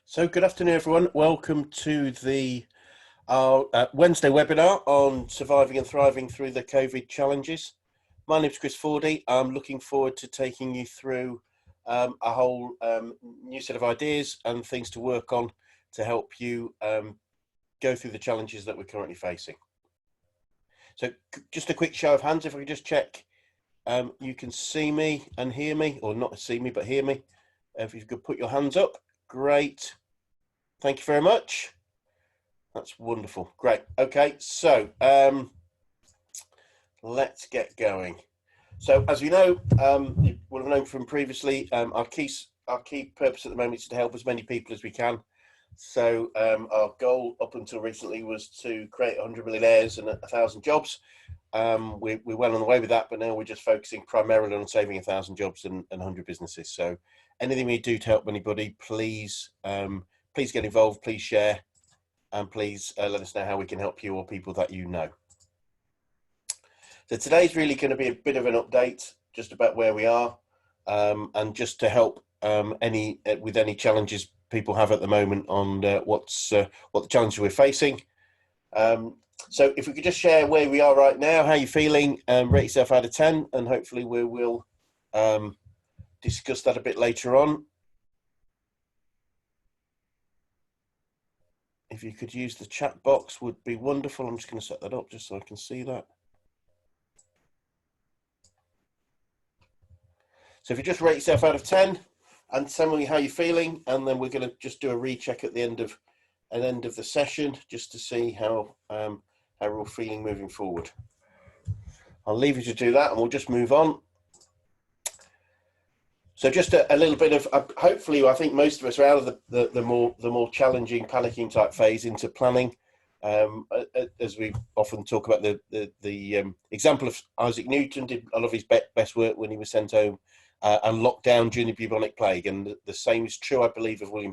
So good afternoon, everyone. Welcome to the Wednesday webinar on surviving and thriving through the COVID challenges. My name is Chris Fordy. I'm looking forward to taking you through a whole new set of ideas and things to work on to help you go through the challenges that we're currently facing. So just a quick show of hands, if I could just check you can see me and hear me, or not see me but hear me. If you could put your hands up, great. Thank you very much. That's wonderful. Great. Okay, so let's get going. So as you know, you will have known from previously, our key purpose at the moment is to help as many people as we can. So our goal up until recently was to create 100 millionaires and 1,000 jobs. We're well on the way with that, but now we're just focusing primarily on saving 1,000 jobs and 100 businesses. So anything we do to help anybody, please get involved, please share, and please let us know how we can help you or people that you know. So today's really going to be a bit of an update just about where we are, and just to help with any challenges people have at the moment on what the challenges we're facing. So if we could just share where we are right now, how you're feeling, rate yourself out of 10, and hopefully we will discuss that a bit later on. If you could use the chat box would be wonderful. I'm just going to set that up just so I can see that. So if you just rate yourself out of 10 and tell me how you're feeling, and then we're going to just do a recheck at the end of the session just to see how we're all feeling moving forward. I'll leave you to do that and we'll just move on. So just a little bit of, hopefully, I think most of us are out of the more challenging panicking type phase into planning. As we often talk about the example of Isaac Newton did a lot of his best work when he was sent home and locked down during the bubonic plague, and the same is true, I believe, of William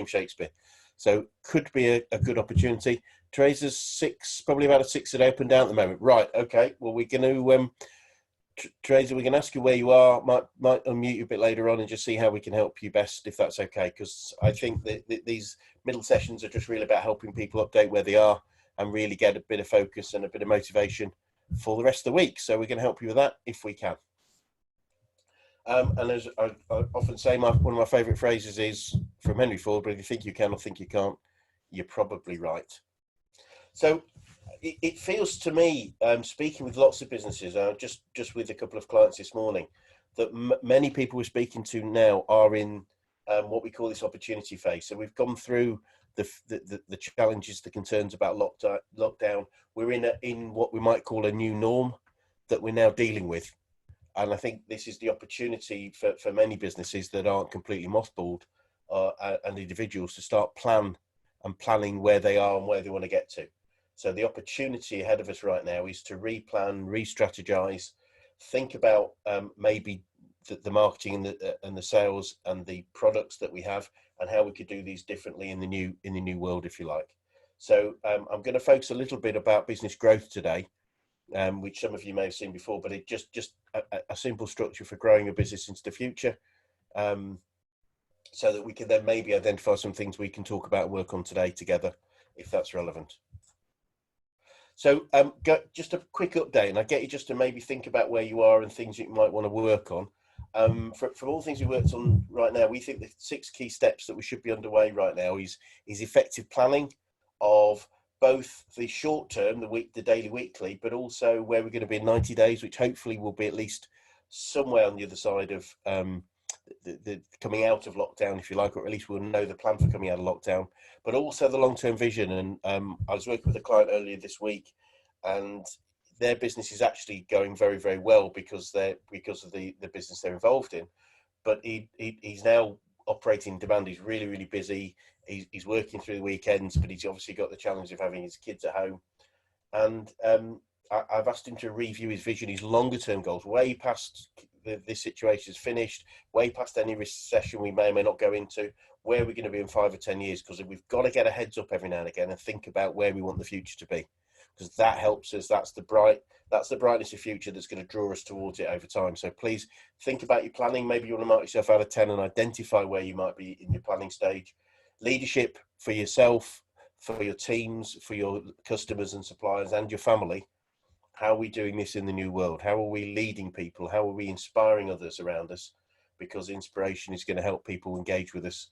Shakespeare. So could be a good opportunity. Teresa's probably about a 6 at up and down at the moment. Right, okay, well we're going to Teresa, we can ask you where you are, might unmute you a bit later on and just see how we can help you best, if that's okay, because I think that these middle sessions are just really about helping people update where they are and really get a bit of focus and a bit of motivation for the rest of the week. So we're going to help you with that if we can. And as I often say, one of my favourite phrases is from Henry Ford, but if you think you can or think you can't, you're probably right. So it feels to me, speaking with lots of businesses, just with a couple of clients this morning, that many people we're speaking to now are in what we call this opportunity phase. So we've gone through the challenges, the concerns about lockdown. We're in what we might call a new norm that we're now dealing with. And I think this is the opportunity for many businesses that aren't completely mothballed and individuals to start planning where they are and where they want to get to. So the opportunity ahead of us right now is to replan, re-strategize, think about maybe the marketing and the sales and the products that we have and how we could do these differently in the new world, if you like. So I'm going to focus a little bit about business growth today, which some of you may have seen before, but it just a simple structure for growing a business into the future, so that we can then maybe identify some things we can talk about and work on today together, if that's relevant. So just a quick update, and I get you just to maybe think about where you are and things you might want to work on. From all the things we worked on right now, we think the 6 key steps that we should be underway right now is effective planning of both the short term, the daily, weekly, but also where we're going to be in 90 days, which hopefully will be at least somewhere on the other side of the coming out of lockdown, if you like, or at least we'll know the plan for coming out of lockdown, but also the long-term vision. And I was working with a client earlier this week, and their business is actually going very, very well because of the business they're involved in. But he's now operating demand. He's really, really busy. He's working through the weekends, but he's obviously got the challenge of having his kids at home. And I've asked him to review his vision, his longer term goals, way past this situation is finished, way past any recession we may or may not go into, where we're going to be in 5 or 10 years, because we've got to get a heads up every now and again and think about where we want the future to be, because that helps us. That's the brightness of future that's going to draw us towards it over time. So please think about your planning. Maybe you want to mark yourself out of 10 and identify where you might be in your planning stage. leadership for yourself, for your teams, for your customers and suppliers and your family. How are we doing this in the new world? How are we leading people? How are we inspiring others around us? Because inspiration is going to help people engage with us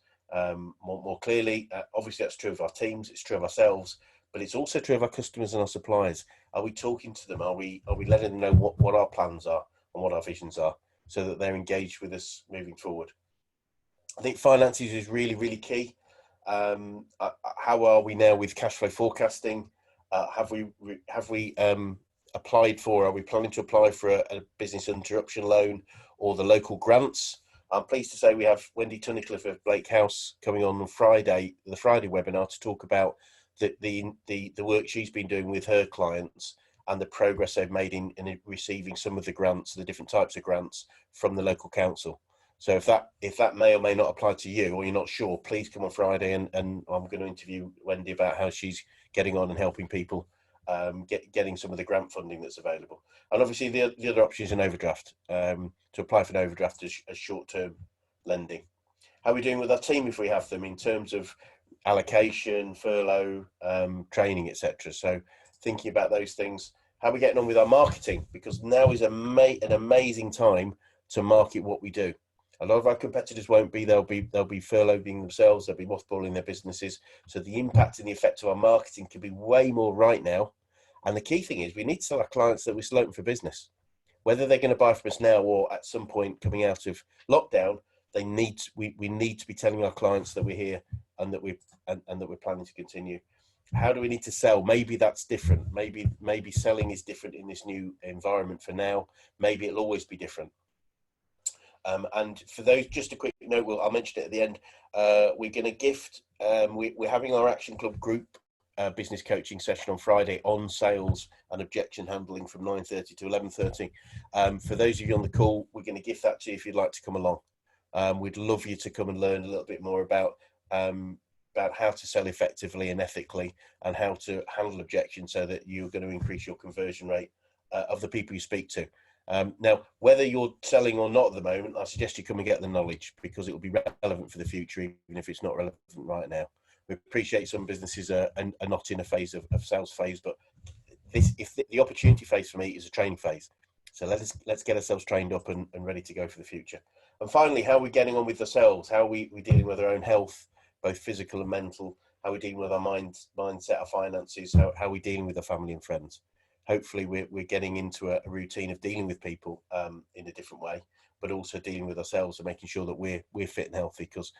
more clearly. Obviously, that's true of our teams. It's true of ourselves, but it's also true of our customers and our suppliers. Are we talking to them? Are we letting them know what our plans are and what our visions are, so that they're engaged with us moving forward? I think finances is really, really key. How are we now with cash flow forecasting? Have we applied for? Are we planning to apply for a business interruption loan or the local grants? I'm pleased to say we have Wendy Tunnicliffe of Blake House coming on Friday, the Friday webinar, to talk about the work she's been doing with her clients and the progress they've made in receiving some of the grants, the different types of grants from the local council. So if that may or may not apply to you, or you're not sure, please come on Friday, and I'm going to interview Wendy about how she's getting on and helping people getting some of the grant funding that's available. And obviously the other option is an overdraft, to apply for an overdraft as short-term lending. How are we doing with our team if we have them in terms of allocation, furlough, training, etc.? So thinking about those things. How are we getting on with our marketing? Because now is an amazing time to market what we do. A lot of our competitors won't be. They'll be furloughing themselves. They'll be mothballing their businesses. So the impact and the effect of our marketing can be way more right now. And the key thing is we need to tell our clients that we're still open for business. Whether they're going to buy from us now or at some point coming out of lockdown, we need to be telling our clients that we're here and that we're planning to continue. How do we need to sell? Maybe that's different. Maybe selling is different in this new environment for now. Maybe it'll always be different. And for those, just a quick note, I'll mention it at the end. We're going to gift, we're having our Action Club group business coaching session on Friday on sales and objection handling from 9:30 to 11:30. For those of you on the call, we're going to gift that to you if you'd like to come along. We'd love you to come and learn a little bit more about how to sell effectively and ethically, and how to handle objections so that you're going to increase your conversion rate of the people you speak to. Now, whether you're selling or not at the moment, I suggest you come and get the knowledge, because it will be relevant for the future, even if it's not relevant right now. We appreciate some businesses are not in a phase of sales phase, but the opportunity phase for me is a training phase. So let's get ourselves trained up and ready to go for the future. And finally, how are we getting on with ourselves? How are we dealing with our own health, both physical and mental? How are we dealing with our mindset, our finances? How are we dealing with our family and friends? Hopefully we're getting into a routine of dealing with people in a different way, but also dealing with ourselves and making sure that we're fit and healthy, because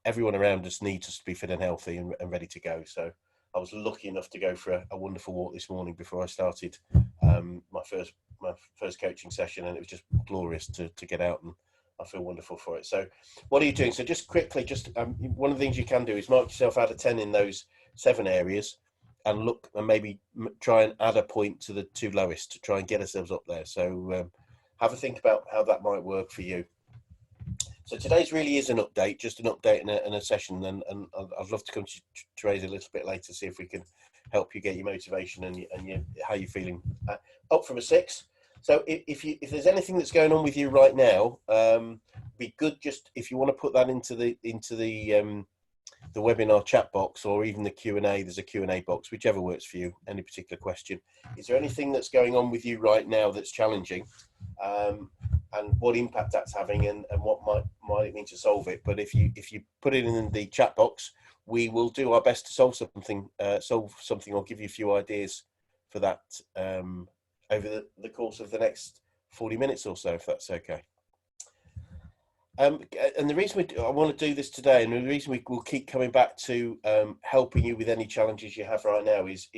everyone around us needs us to be fit and healthy and ready to go. So I was lucky enough to go for a wonderful walk this morning before I started my first coaching session, and it was just glorious to get out, and I feel wonderful for it. So what are you doing? So just quickly, one of the things you can do is mark yourself out of 10 in those 7 areas, and look and maybe try and add a point to the 2 lowest to try and get ourselves up there. So have a think about how that might work for you. So today's really is an update, just an update and a session, and I'd love to come to Therese a little bit later, see if we can help you get your motivation and how you're feeling. Up from a 6. So if there's anything that's going on with you right now, be good just if you want to put that into the webinar chat box, or even the Q&A. There's a Q&A box, whichever works for you. Any particular question? Is there anything that's going on with you right now that's challenging, and what impact that's having, and what might it mean to solve it? But if you put it in the chat box, we will do our best to solve something, or give you a few ideas for that over the course of the next 40 minutes or so, if that's okay. And the reason I want to do this today, and the reason we will keep coming back to helping you with any challenges you have right now, is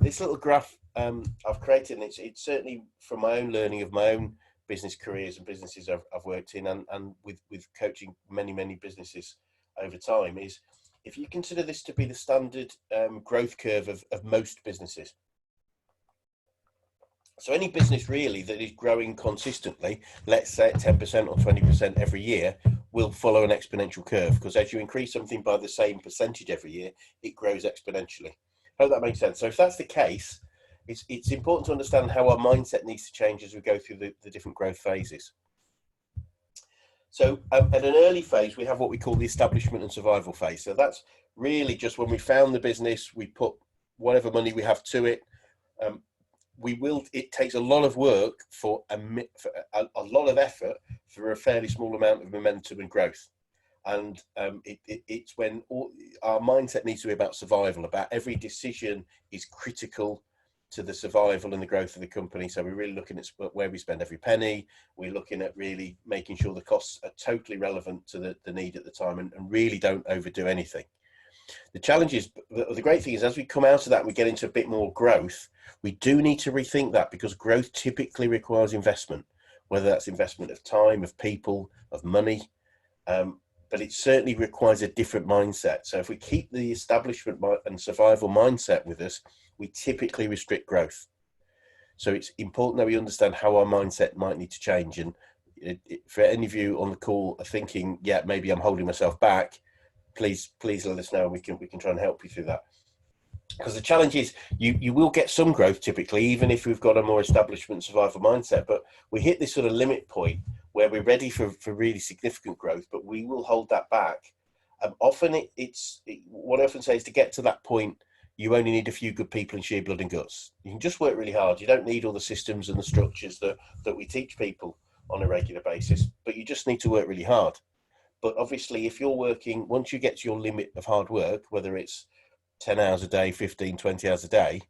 this little graph I've created, and it's certainly from my own learning of my own business careers and businesses I've worked in, and with coaching many businesses over time, is if you consider this to be the standard growth curve of most businesses. So any business really that is growing consistently, let's say 10% or 20% every year, will follow an exponential curve, because as you increase something by the same percentage every year, it grows exponentially. I hope that makes sense. So if that's the case, it's important to understand how our mindset needs to change as we go through the different growth phases. So at an early phase, we have what we call the establishment and survival phase. So that's really just when we found the business, we put whatever money we have to it. It takes a lot of work for a lot of effort for a fairly small amount of momentum and growth. And it's when our mindset needs to be about survival, about every decision is critical to the survival and the growth of the company. So we're really looking at where we spend every penny. We're looking at really making sure the costs are totally relevant to the need at the time, and really don't overdo anything. The challenge is, the great thing is, as we come out of that, we get into a bit more growth. We do need to rethink that, because growth typically requires investment, whether that's investment of time, of people, of money. But it certainly requires a different mindset. So if we keep the establishment and survival mindset with us, we typically restrict growth. So it's important that we understand how our mindset might need to change. And for any of you on the call are thinking, yeah, maybe I'm holding myself back, please let us know, and we can try and help you through that. Because the challenge is, you will get some growth typically, even if we've got a more establishment survival mindset, but we hit this sort of limit point where we're ready for really significant growth, but we will hold that back. Often what I often say is, to get to that point, you only need a few good people in sheer blood and guts. You can just work really hard. You don't need all the systems and the structures that we teach people on a regular basis, but you just need to work really hard. But obviously, if you're working, once you get to your limit of hard work, whether it's 10 hours a day, 15, 20 hours a day,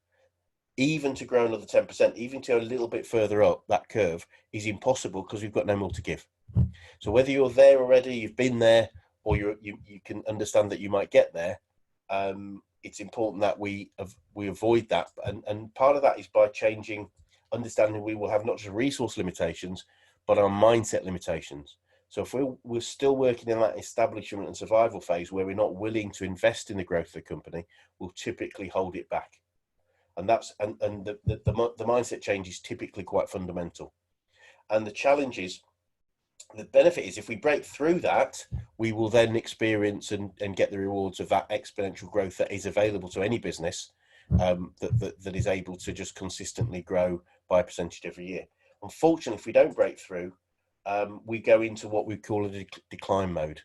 even to grow another 10%, even to go a little bit further up that curve, is impossible, because we've got no more to give. So whether you're there already, you've been there, or you can understand that you might get there, it's important that we avoid that. And part of that is by understanding we will have not just resource limitations, but our mindset limitations. So if we're still working in that establishment and survival phase, where we're not willing to invest in the growth of the company, we'll typically hold it back. And the mindset change is typically quite fundamental. And the challenge is, the benefit is, if we break through that, we will then experience and get the rewards of that exponential growth that is available to any business that is able to just consistently grow by a percentage every year. Unfortunately, if we don't break through, we go into what we call a decline mode.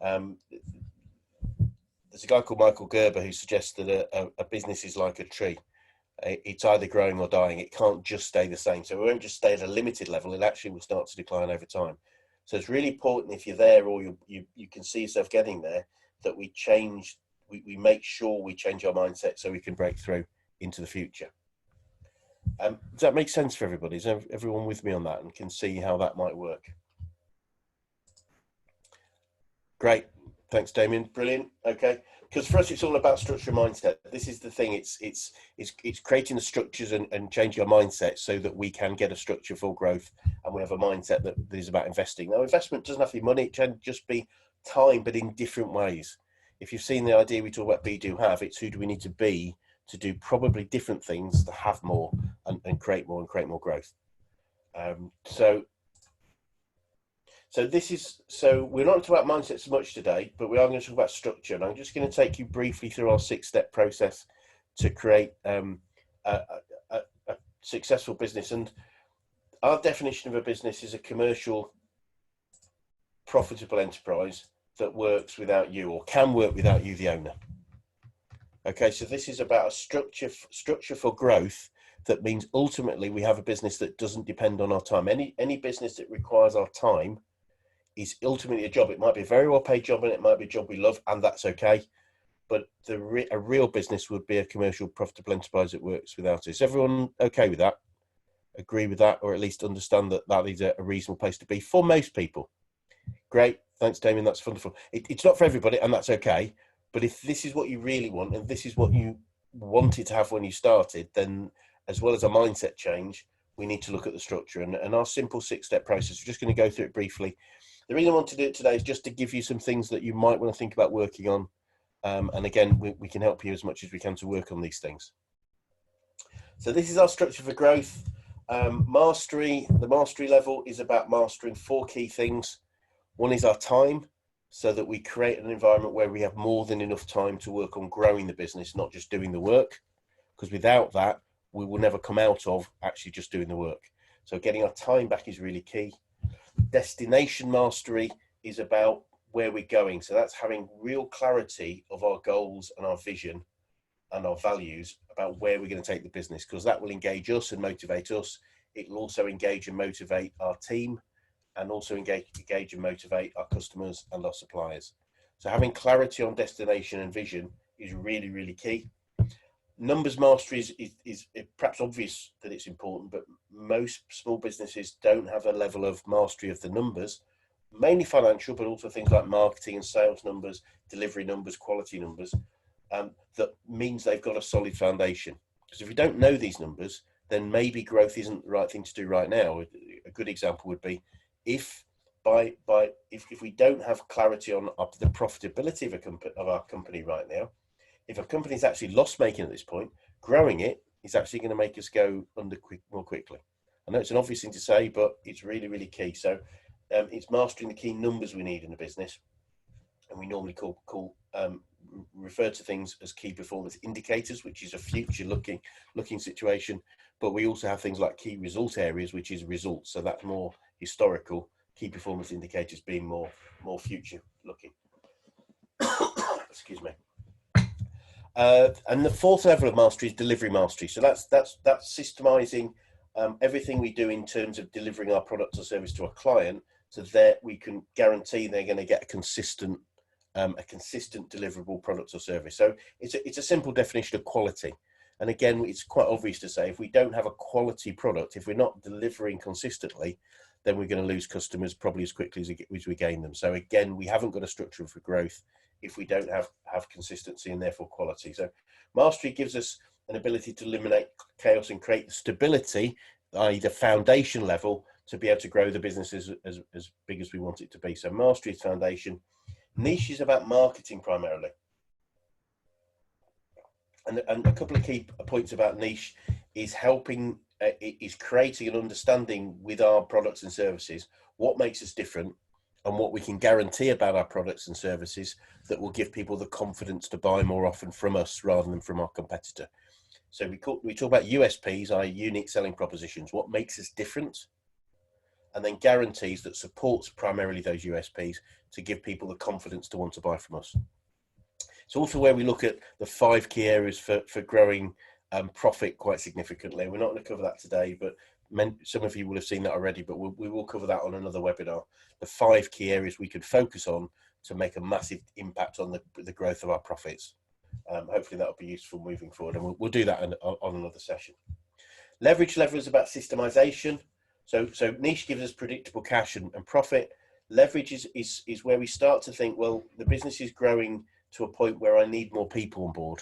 There's a guy called Michael Gerber who suggests that a business is like a tree. It's either growing or dying. It can't just stay the same. So it won't just stay at a limited level. It actually will start to decline over time. So it's really important, if you're there, or you can see yourself getting there, that we make sure we change our mindset so we can break through into the future. Does that make sense for everybody? Is everyone with me on that, and can see how that might work? Great. Thanks, Damien. Brilliant. Okay. Because for us, it's all about structure and mindset. This is the thing. It's creating the structures and changing our mindset so that we can get a structure for growth, and we have a mindset that is about investing. Now, investment doesn't have to be money. It can just be time, but in different ways. If you've seen the idea we talk about be, do, have, it's who do we need to be to do probably different things to have more and create more growth. So we're not talking about mindset so much today, but we are going to talk about structure. And I'm just going to take you briefly through our 6-step process to create a successful business. And our definition of a business is a commercial, profitable enterprise that works without you, or can work without you, the owner. Okay, so this is about a structure for growth. That means ultimately we have a business that doesn't depend on our time. Any business that requires our time is ultimately a job. It might be a very well paid job, and it might be a job we love, and that's okay. But a real business would be a commercial, profitable enterprise that works without it. Is everyone okay with that? Agree with that, or at least understand that that is a reasonable place to be for most people? Great. Thanks, Damien. That's wonderful. It's not for everybody, and that's okay. But if this is what you really want, and this is what you wanted to have when you started, then as well as a mindset change, we need to look at the structure. And our simple 6-step process, we're just going to go through it briefly. The reason I want to do it today is just to give you some things that you might want to think about working on. And again, we can help you as much as we can to work on these things. So this is our structure for growth. Mastery, the mastery level is about mastering 4 key things. One is our time, so that we create an environment where we have more than enough time to work on growing the business, not just doing the work. Because without that, we will never come out of actually just doing the work. So getting our time back is really key. Destination mastery is about where we're going. So that's having real clarity of our goals and our vision and our values about where we're going to take the business, because that will engage us and motivate us. It will also engage and motivate our team, and also engage and motivate our customers and our suppliers. So having clarity on destination and vision is really, really key. Numbers mastery is perhaps obvious that it's important, but most small businesses don't have a level of mastery of the numbers, mainly financial, but also things like marketing and sales numbers, delivery numbers, quality numbers. That means they've got a solid foundation. Because if we don't know these numbers, then maybe growth isn't the right thing to do right now. A good example would be if we don't have clarity on the profitability of our company right now. If a company is actually loss making at this point, growing it is actually going to make us go under more quickly. I know it's an obvious thing to say, but it's really, really key. So it's mastering the key numbers we need in the business, and we normally refer to things as key performance indicators, which is a future looking situation. But we also have things like key result areas, which is results. So that's more historical. Key performance indicators being more future looking. Excuse me. And the fourth level of mastery is delivery mastery. So that's systemizing everything we do in terms of delivering our product or service to a client, so that we can guarantee they're going to get a consistent deliverable product or service. So it's a simple definition of quality. And again, it's quite obvious to say, if we don't have a quality product, if we're not delivering consistently, then we're going to lose customers probably as quickly as we gain them. So again, we haven't got a structure for growth if we don't have consistency and therefore quality. So mastery gives us an ability to eliminate chaos and create stability, i.e. the foundation level, to be able to grow the business as big as we want it to be. So mastery is foundation. Niche is about marketing primarily. And a couple of key points about niche is helping, is creating an understanding with our products and services, what makes us different and what we can guarantee about our products and services that will give people the confidence to buy more often from us rather than from our competitor. So we talk about USPs, i.e. unique selling propositions, what makes us different, and then guarantees that supports primarily those USPs to give people the confidence to want to buy from us. It's also where we look at the 5 key areas for growing profit quite significantly. We're not going to cover that today, but some of you will have seen that already, but we will cover that on another webinar. The 5 key areas we can focus on to make a massive impact on the growth of our profits. Hopefully that will be useful moving forward, and we'll do that on another session. Leverage level is about systemization. So niche gives us predictable cash and profit. Leverage is where we start to think, well, the business is growing to a point where I need more people on board.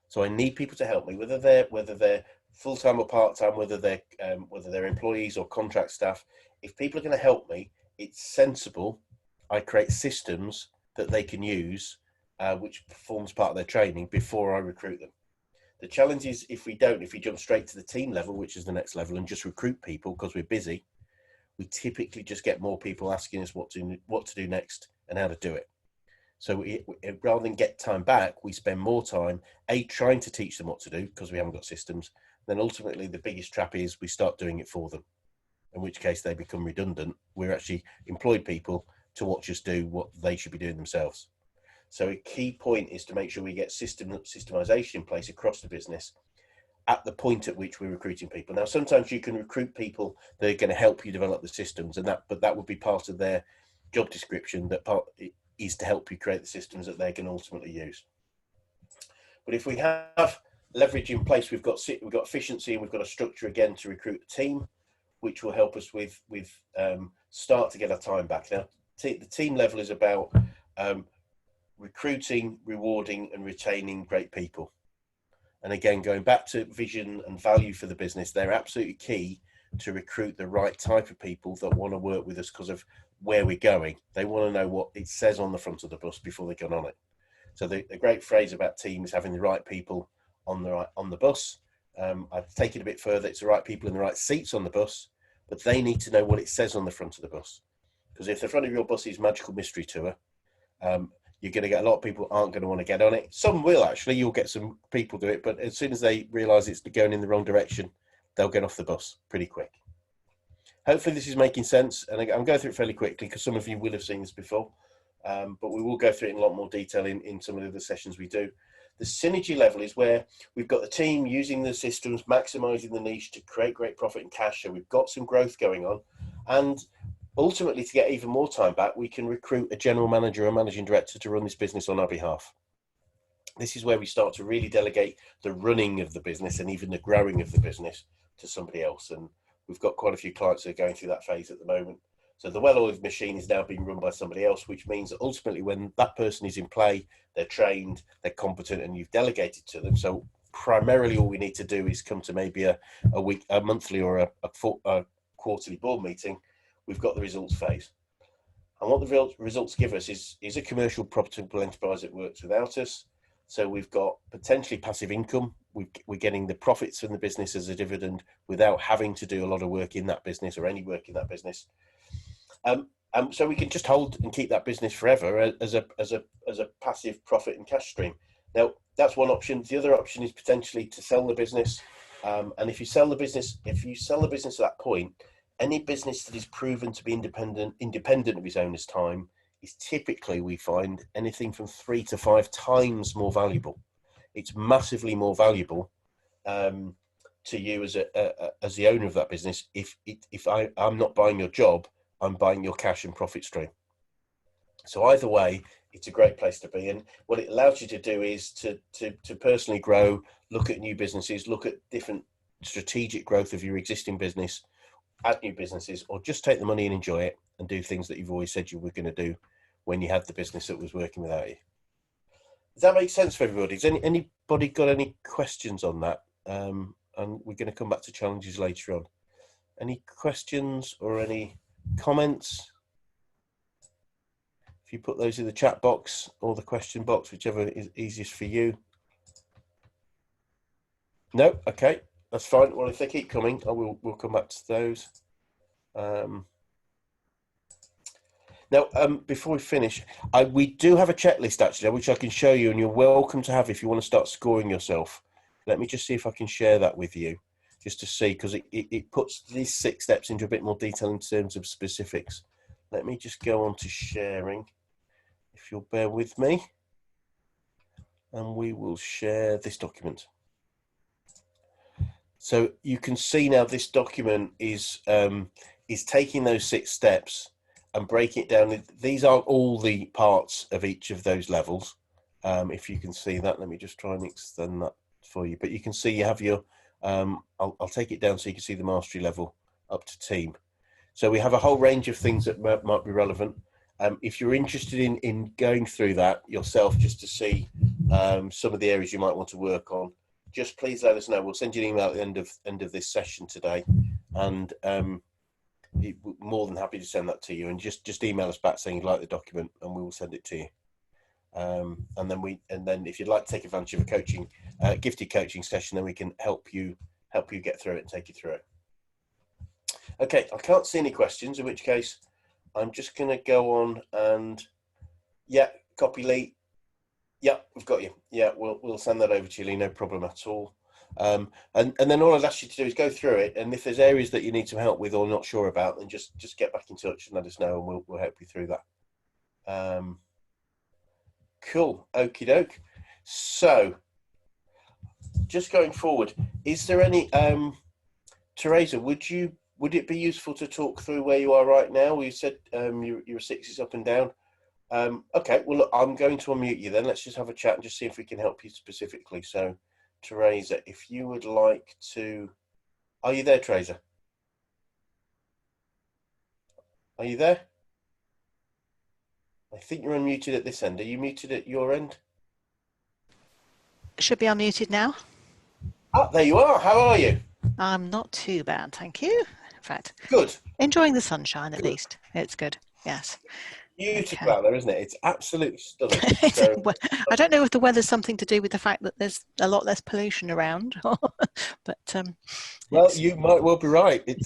So I need people to help me, whether they're full-time or part-time, whether they're employees or contract staff. If people are going to help me, it's sensible I create systems that they can use, which forms part of their training before I recruit them. The challenge is if we jump straight to the team level, which is the next level, and just recruit people because we're busy, we typically just get more people asking us what to do next and how to do it. So rather than get time back, we spend more time trying to teach them what to do because we haven't got systems. Then ultimately the biggest trap is we start doing it for them, in which case they become redundant. We're actually employed people to watch us do what they should be doing themselves. So a key point is to make sure we get systemization in place across the business at the point at which we're recruiting people. Now, sometimes you can recruit people that are going to help you develop the systems, but that would be part of their job description. That part is to help you create the systems that they can ultimately use. But if we have leverage in place, we've got efficiency, and we've got a structure again to recruit a team, which will help us with start to get our time back. Now, the team level is about recruiting, rewarding, and retaining great people. And again, going back to vision and value for the business, they're absolutely key to recruit the right type of people that want to work with us because of where we're going. They want to know what it says on the front of the bus before they get on it. So the great phrase about team is having the right people on the bus. I've taken it a bit further. It's the right people in the right seats on the bus, but they need to know what it says on the front of the bus. Because if the front of your bus is Magical Mystery Tour, you're going to get a lot of people aren't going to want to get on it. Some will actually. You'll get some people do it, but as soon as they realise it's going in the wrong direction, they'll get off the bus pretty quick. hopefully this is making sense. And I'm going through it fairly quickly because some of you will have seen this before, but we will go through it in a lot more detail in some of the other sessions we do. The synergy level is where we've got the team using the systems, maximizing the niche to create great profit and cash. So we've got some growth going on. And ultimately, to get even more time back, we can recruit a general manager or managing director to run this business on our behalf. This is where we start to really delegate the running of the business and even the growing of the business to somebody else. And we've got quite a few clients that are going through that phase at the moment. So the well-oiled machine is now being run by somebody else, which means that ultimately when that person is in play, they're trained, they're competent, and you've delegated to them. So primarily all we need to do is come to maybe a monthly or a quarterly board meeting. We've got the results phase. And what the results give us is a commercial profitable enterprise that works without us. So we've got potentially passive income. We're getting the profits from the business as a dividend without having to do a lot of work in that business or any work in that business. So we can just hold and keep that business forever as a passive profit and cash stream. Now that's one option. The other option is potentially to sell the business. And if you sell the business at that point, any business that is proven to be independent of its owner's time is typically, we find, anything from 3 to 5 times more valuable. It's massively more valuable to you as the owner of that business. If I'm not buying your job, I'm buying your cash and profit stream. So either way, it's a great place to be. And what it allows you to do is to personally grow, look at new businesses, look at different strategic growth of your existing business, add new businesses, or just take the money and enjoy it and do things that you've always said you were going to do when you had the business that was working without you. Does that make sense for everybody? Has anybody got any questions on that? And we're going to come back to challenges later on. Any questions or any comments? If you put those in the chat box or the question box, whichever is easiest for you. No? Okay, that's fine. Well, if they keep coming, we'll come back to those. Now, before we finish, we do have a checklist actually, which I can show you, and you're welcome to have if you want to start scoring yourself. Let me just see if I can share that with you, just to see, because it puts these 6 steps into a bit more detail in terms of specifics. Let me just go on to sharing, if you'll bear with me, and we will share this document. So you can see now this document is taking those 6 steps and breaking it down. These aren't all the parts of each of those levels. If you can see that, let me just try and extend that for you. But you can see you have your, I'll take it down so you can see the mastery level up to team. So we have a whole range of things that might be relevant. If you're interested in going through that yourself, just to see some of the areas you might want to work on, just please let us know. We'll send you an email at the end of this session today, and we're more than happy to send that to you. And just email us back saying you like the document, and we will send it to you. And then if you'd like to take advantage of a coaching, gifted coaching session, then we can help you get through it and take you through it. Okay, I can't see any questions, in which case I'm just going to go on and copy Lee. Yeah, we've got you. Yeah, we'll send that over to you, Lee. No problem at all. And then all I'd ask you to do is go through it, and if there's areas that you need some help with or not sure about, then just get back in touch and let us know, and we'll help you through that. Cool. Okie doke. So, just going forward, is there any Teresa? Would it be useful to talk through where you are right now? You said your 6 is up and down. Okay, well, look, I'm going to unmute you then. Let's just have a chat and just see if we can help you specifically. So, Teresa, if you would like to... Are you there, Teresa? Are you there? I think you're unmuted at this end. Are you muted at your end? Should be unmuted now. Ah, there you are. How are you? I'm not too bad, thank you. In fact, good. Enjoying the sunshine at least. It's good. Yes. Beautiful out there, isn't it? It's absolutely stunning. So, I don't know if the weather's something to do with the fact that there's a lot less pollution around, but well, you might well be right. It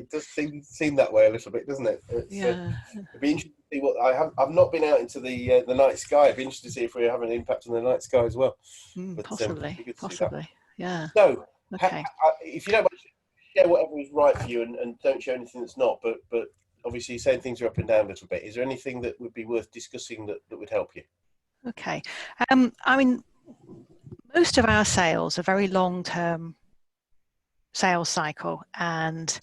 does seem that way a little bit, doesn't it? Yeah. It'd be interesting to see what I've not been out into the night sky. It'd be interesting to see if we have an impact on the night sky as well. But, possibly. Yeah. So, okay. if you don't mind share whatever is right for you, and don't show anything that's not. But obviously, you're saying things are up and down a little bit. Is there anything that would be worth discussing that would help you? Okay. I mean, most of our sales are very long-term sales cycle, and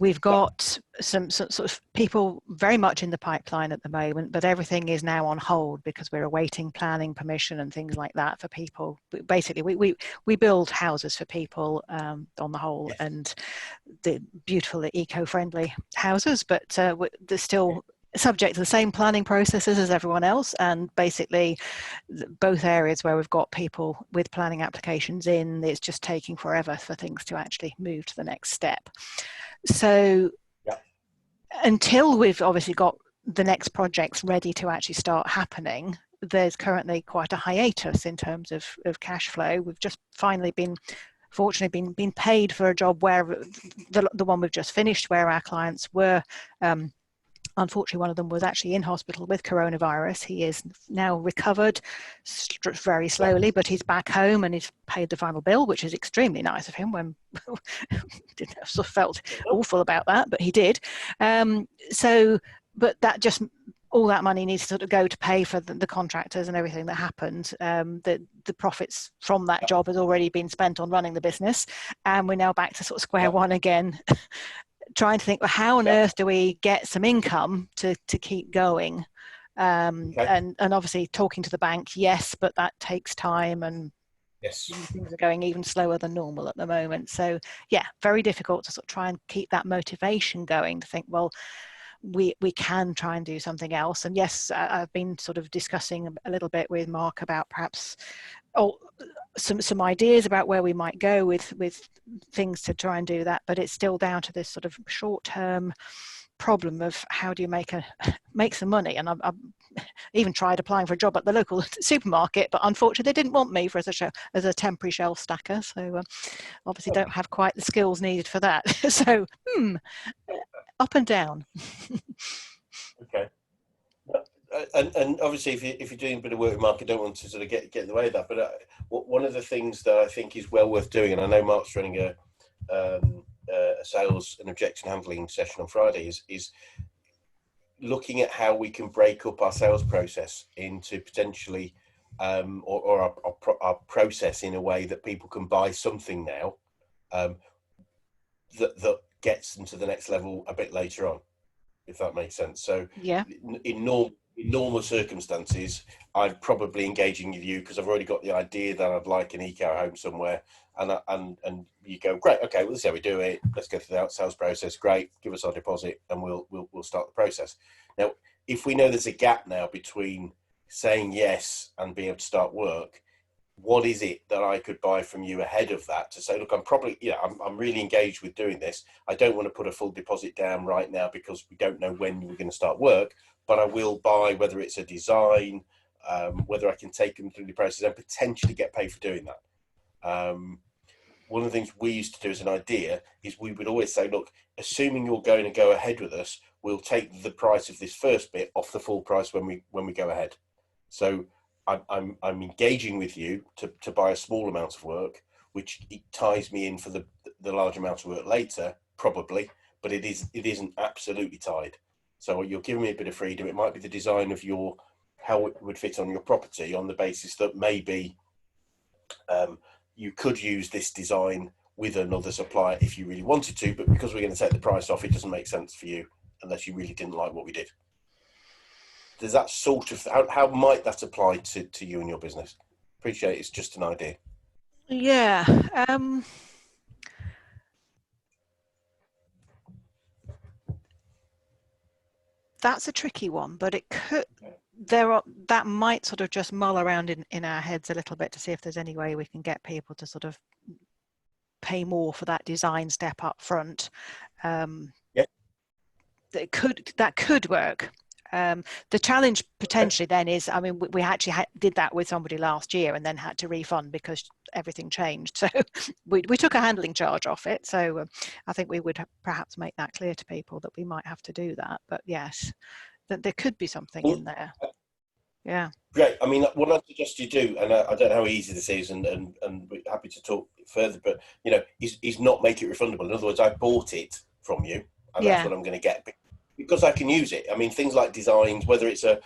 we've got some sort of people very much in the pipeline at the moment, but everything is now on hold because we're awaiting planning permission and things like that for people. Basically, we build houses for people on the whole, Yes. and the beautiful eco-friendly houses, but they're still subject to the same planning processes as everyone else. And basically, both areas where we've got people with planning applications in, it's just taking forever for things to actually move to the next step. So Yeah. until we've obviously got the next projects ready to actually start happening, there's currently quite a hiatus in terms of cash flow. We've just finally fortunately been paid for a job where the one we've just finished, where our clients were unfortunately, one of them was actually in hospital with coronavirus. He is now recovered very slowly, but he's back home and he's paid the final bill, which is extremely nice of him. When sort of felt awful about that, but he did. But that just all that money needs to sort of go to pay for the contractors and everything that happened. The profits from that job has already been spent on running the business, and we're now back to sort of square one again. Trying to think, well, how on earth do we get some income to keep going? And obviously talking to the bank, yes, but that takes time, and Yes. things are going even slower than normal at the moment. So yeah, very difficult to sort of try and keep that motivation going to think, well, we can try and do something else. And yes, I've been sort of discussing a little bit with Mark about perhaps some ideas about where we might go with things to try and do that, but it's still down to this sort of short-term problem of how do you make some money. And I've even tried applying for a job at the local supermarket, but unfortunately they didn't want me for as a temporary shelf stacker, so obviously don't have quite the skills needed for that. So up and down. Okay. And obviously, if you're doing a bit of work with Mark, I don't want to sort of get in the way of that. But one of the things that I think is well worth doing, and I know Mark's running a sales and objection handling session on Friday, is looking at how we can break up our sales process into potentially or our process in a way that people can buy something now that gets them to the next level a bit later on, if that makes sense. So yeah, in normal circumstances, I'm probably engaging with you because I've already got the idea that I'd like an eco home somewhere, and you go, great, okay, well, this is how we do it. Let's go through the sales process. Great, give us our deposit, and we'll start the process. Now, if we know there's a gap now between saying yes and being able to start work, what is it that I could buy from you ahead of that to say, look, I'm really engaged with doing this. I don't want to put a full deposit down right now because we don't know when we're going to start work, but I will buy, whether it's a design, whether I can take them through the process and potentially get paid for doing that. One of the things we used to do as an idea is we would always say, look, assuming you're going to go ahead with us, we'll take the price of this first bit off the full price when we go ahead. So I'm engaging with you to buy a small amount of work, which it ties me in for the large amount of work later, probably, but it isn't absolutely tied. So you're giving me a bit of freedom. It might be the design of how it would fit on your property, on the basis that maybe you could use this design with another supplier if you really wanted to, but because we're going to take the price off, it doesn't make sense for you unless you really didn't like what we did. Does that sort of, how might that apply to you and your business? Appreciate it's just an idea. Yeah. That's a tricky one, but it could, that might sort of just mull around in our heads a little bit to see if there's any way we can get people to sort of pay more for that design step up front. Yeah. That could work. The challenge potentially then is, I mean, we actually did that with somebody last year and then had to refund because everything changed. So we took a handling charge off it. So I think we would perhaps make that clear to people that we might have to do that. But yes, that there could be something in there. Yeah. Great. I mean, what I suggest you do, and I don't know how easy this is, and we're happy to talk further, but is not make it refundable. In other words, I bought it from you, and that's Yeah. what I'm going to get because I can use it. I mean, things like designs, whether it's the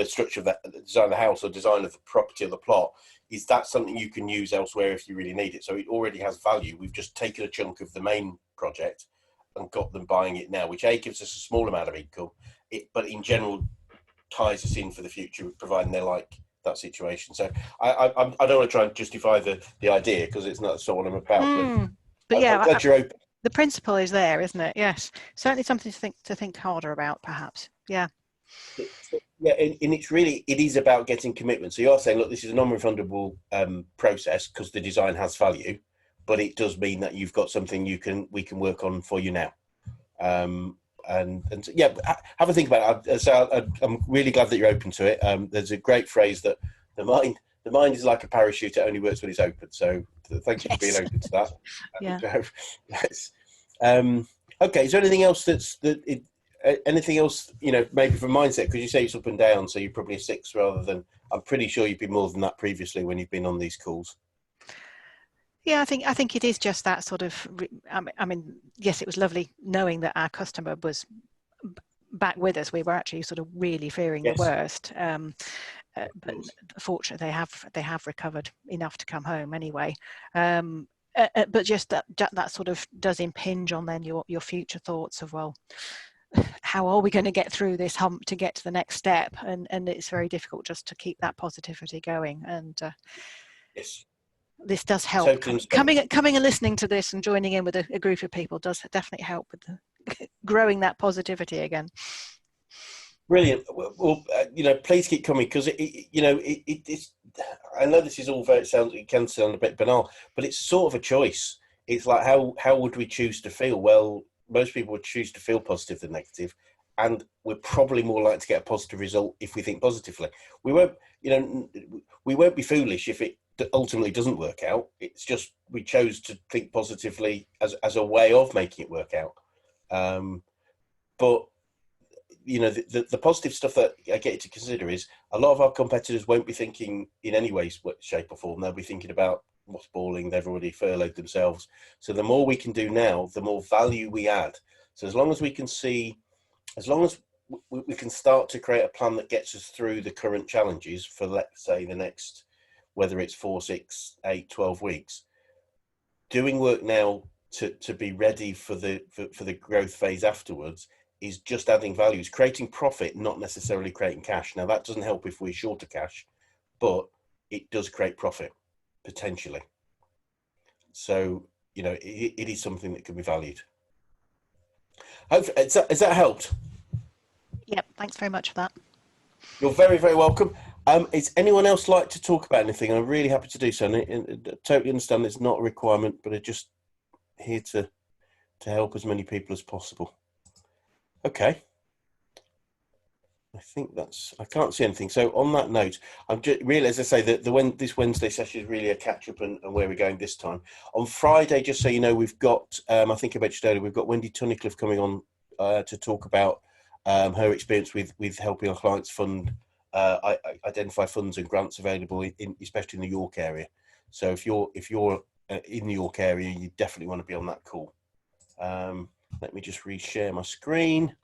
structure of the design of the house or design of the property or the plot, is that something you can use elsewhere if you really need it. So it already has value. We've just taken a chunk of the main project and got them buying it now, which gives us a small amount of income, but in general ties us in for the future, providing they like that situation. So I don't want to try and justify the idea because it's not what I'm about. But I'm glad you're open. The principle is there, isn't it? Yes, certainly something to think harder about, perhaps. Yeah. Yeah, and it is about getting commitment. So you are saying, look, this is a non-refundable process because the design has value, but it does mean that you've got something we can work on for you now. And yeah, have a think about it. So I'm really glad that you're open to it. There's a great phrase that the mind is like a parachute; it only works when it's open. So thank you for being open to that. Yeah. Yes. Okay. Is there anything else anything else, maybe from mindset? Because you say it's up and down, so you're probably a 6 rather than. I'm pretty sure you've been more than that previously when you've been on these calls. Yeah, I think it is just that sort of. I mean, yes, it was lovely knowing that our customer was back with us. We were actually sort of really fearing the worst, but fortunately, they have recovered enough to come home anyway. But just that sort of does impinge on then your future thoughts of, well, how are we going to get through this hump to get to the next step? And it's very difficult just to keep that positivity going. And Yes. this does help. Coming and listening to this and joining in with a group of people does definitely help with growing that positivity again. Brilliant. Well, please keep coming because it's. I know this is all it can sound a bit banal, but it's sort of a choice. It's like how would we choose to feel? Well, most people would choose to feel positive than negative, and we're probably more likely to get a positive result if we think positively. We won't be foolish if it ultimately doesn't work out. It's just we chose to think positively as a way of making it work out. But the positive stuff that I get you to consider is a lot of our competitors won't be thinking in any way, shape or form. They'll be thinking about mothballing. They've already furloughed themselves. So the more we can do now, the more value we add. So as long as we can we can start to create a plan that gets us through the current challenges for, let's say, the next, whether it's 4, 6, 8, 12 weeks, doing work now to be ready for the growth phase afterwards is just adding value. It's creating profit, not necessarily creating cash. Now, that doesn't help if we're short of cash, but it does create profit, potentially. So, it is something that can be valued. Hopefully, has that helped? Yep, thanks very much for that. You're very, very welcome. Is anyone else like to talk about anything? I'm really happy to do so. And I totally understand it's not a requirement, but I'm just here to help as many people as possible. Okay. I think I can't see anything. So on that note, I'm just really, as I say, this Wednesday session is really a catch up and where we're going this time. On Friday, just so you know, we've got, I think I mentioned earlier, we've got Wendy Tunnicliffe coming on to talk about her experience with helping our clients identify funds and grants available especially in the York area. So if you're in the York area, you definitely want to be on that call. Let me just reshare my screen.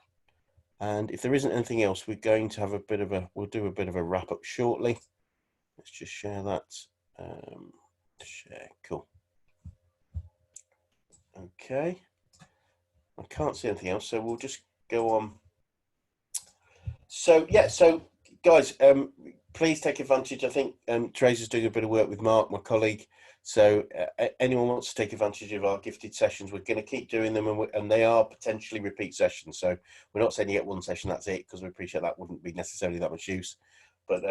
And if there isn't anything else, we're going to have we'll do a bit of a wrap up shortly. Let's just share that. Share, cool. Okay. I can't see anything else, so we'll just go on. So yeah, guys, please take advantage. I think Teresa's doing a bit of work with Mark, my colleague. So anyone wants to take advantage of our gifted sessions, we're going to keep doing them, and they are potentially repeat sessions. So we're not saying you get one session, that's it, because we appreciate that wouldn't be necessarily that much use. But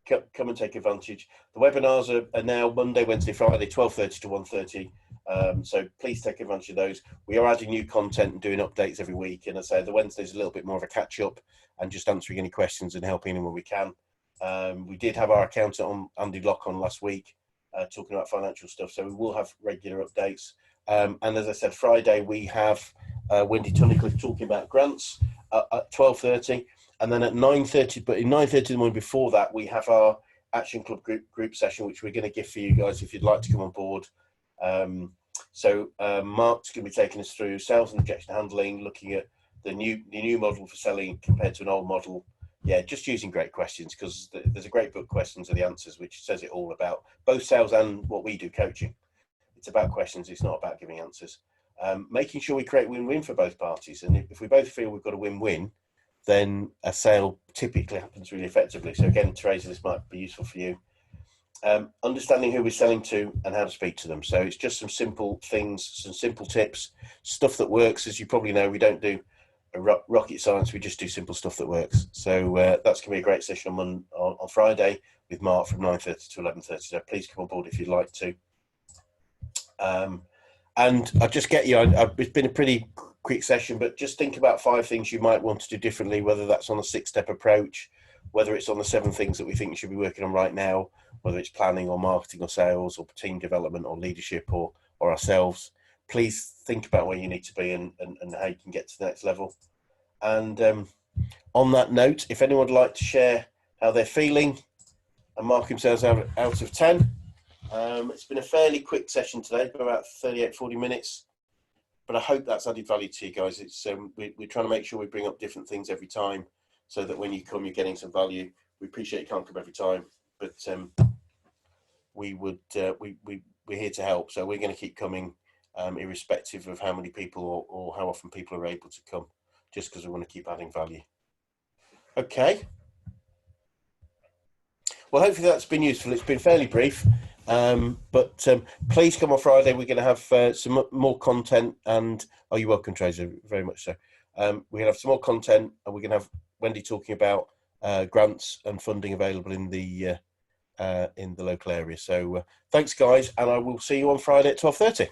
come and take advantage. The webinars are now Monday, Wednesday, Friday, 12:30 to 1:30. So please take advantage of those. We are adding new content and doing updates every week. And as I say, the Wednesday's a little bit more of a catch up and just answering any questions and helping them when we can. We did have our accountant on, Andy Lock, on last week, talking about financial stuff. So we will have regular updates. And as I said, Friday we have Wendy Tunnicliffe talking about grants at 12:30. And then at 9:30, but in 9:30 in the morning before that, we have our Action Club group session, which we're going to give for you guys if you'd like to come on board. Mark's going to be taking us through sales and objection handling, looking at the new model for selling compared to an old model. Yeah, just using great questions, because there's a great book, Questions Are the Answers, which says it all about both sales and what we do, coaching. It's about questions. It's not about giving answers. Making sure we create win-win for both parties. And if we both feel we've got a win-win, then a sale typically happens really effectively. So again, Teresa, this might be useful for you. Understanding who we're selling to and how to speak to them. So it's just some simple things, some simple tips, stuff that works. As you probably know, we don't do rocket science, we just do simple stuff that works. So that's going to be a great session on Friday with Mark from 9:30 to 11:30. So please come on board if you'd like to. And I'll just get you, it's been a pretty quick session, but just think about 5 things you might want to do differently, whether that's on a 6-step approach, whether it's on the 7 things that we think you should be working on right now, whether it's planning or marketing or sales or team development or leadership or ourselves. Please think about where you need to be and how you can get to the next level. And on that note, if anyone would like to share how they're feeling and mark themselves out of 10, it's been a fairly quick session today, about 38-40 minutes, but I hope that's added value to you guys. It's we're trying to make sure we bring up different things every time, so that when you come, you're getting some value. We appreciate you can't come every time, but we're here to help, so we're going to keep coming, irrespective of how many people or how often people are able to come, just because we want to keep adding value. Okay. Well, hopefully that's been useful. It's been fairly brief, but please come on Friday. We're going to have some more content, and you're welcome, Tracer, very much so. We're going to have some more content, and we're going to have Wendy talking about grants and funding available in the local area. So thanks, guys, and I will see you on Friday at 12:30.